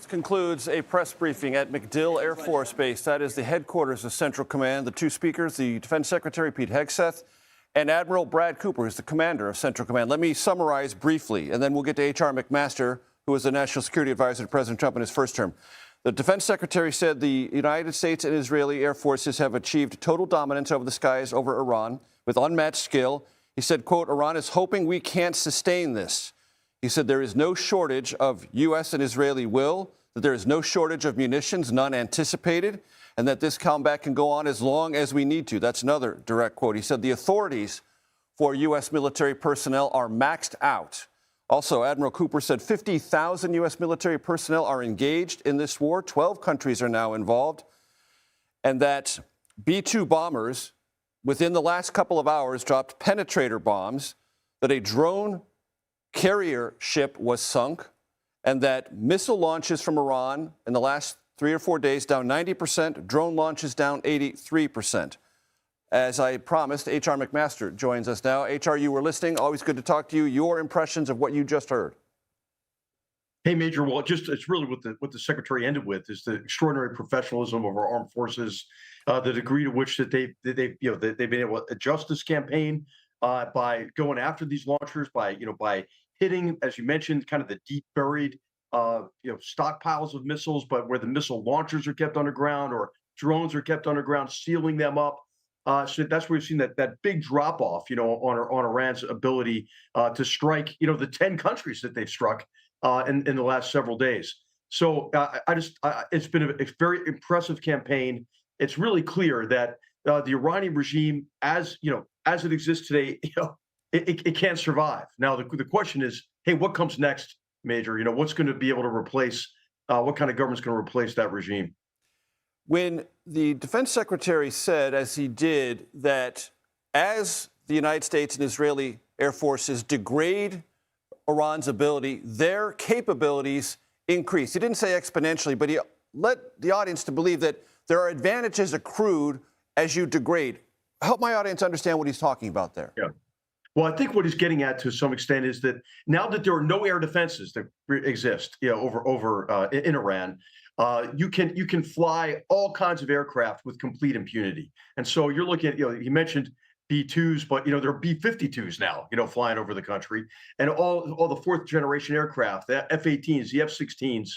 Concludes a press briefing at MacDill Air Force Base. That is the headquarters of Central Command. The two speakers, the Defense Secretary Pete Hegseth and Admiral Brad Cooper, who's the commander of Central Command. Let me summarize briefly, and then we'll get to H.R. McMaster, who was the National Security Advisor to President Trump in his first term. The Defense Secretary said the United States and Israeli Air Forces have achieved total dominance over the skies over Iran with unmatched skill. He said, quote, Iran is hoping we can't sustain this. He said there is no shortage of U.S. and Israeli will, that there is no shortage of munitions, none anticipated, and that this combat can go on as long as we need to. That's another direct quote. He said the authorities for U.S. military personnel are maxed out. Also, Admiral Cooper said 50,000 U.S. military personnel are engaged in this war. 12 countries are now involved. And that B-2 bombers, within the last couple of hours, dropped penetrator bombs, that a drone carrier ship was sunk, and that missile launches from Iran in the last 3 or 4 days down 90%, drone launches down 83%. As I promised, H.R. McMaster joins us now. H.R., you were listening. Always good to talk to you. Your impressions of what you just heard. Hey, Major. Well, it's really what the Secretary ended with is the extraordinary professionalism of our armed forces, the degree to which that they've been able to adjust this campaign by going after these launchers, by hitting, as you mentioned, kind of the deep buried stockpiles of missiles, but where the missile launchers are kept underground or drones are kept underground, sealing them up. So that's where we've seen that big drop off, on Iran's ability to strike, the 10 countries that they've struck in the last several days. So it's been a very impressive campaign. It's really clear that the Iranian regime, as it exists today, it can't survive. Now, the question is, hey, what comes next, Major? What's going to be able to replace, what kind of government's going to replace that regime? When the Defense Secretary said, as he did, that as the United States and Israeli Air Forces degrade Iran's ability, their capabilities increase. He didn't say exponentially, but he led the audience to believe that there are advantages accrued as you degrade. Help my audience understand what he's talking about there. Yeah. Well, I think what he's getting at to some extent is that now that there are no air defenses that exist, over in Iran, you can fly all kinds of aircraft with complete impunity. And so you're looking at, he mentioned B-2s, but there are B-52s now, flying over the country, and all the fourth generation aircraft, the F-18s, the F-16s,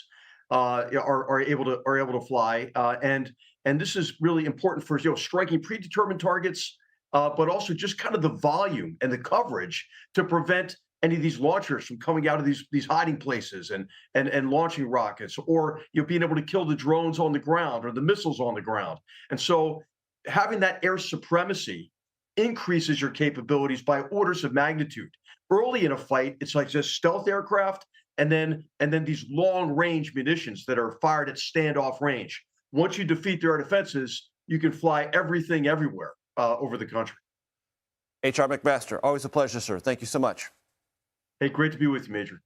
are able to fly, and this is really important for striking predetermined targets. But also just kind of the volume and the coverage to prevent any of these launchers from coming out of these hiding places and launching rockets, or being able to kill the drones on the ground or the missiles on the ground. And so having that air supremacy increases your capabilities by orders of magnitude. Early in a fight, it's like just stealth aircraft and then these long range munitions that are fired at standoff range. Once you defeat their defenses, you can fly everything everywhere over the country. H.R. McMaster, always a pleasure, sir. Thank you so much. Hey, great to be with you, Major.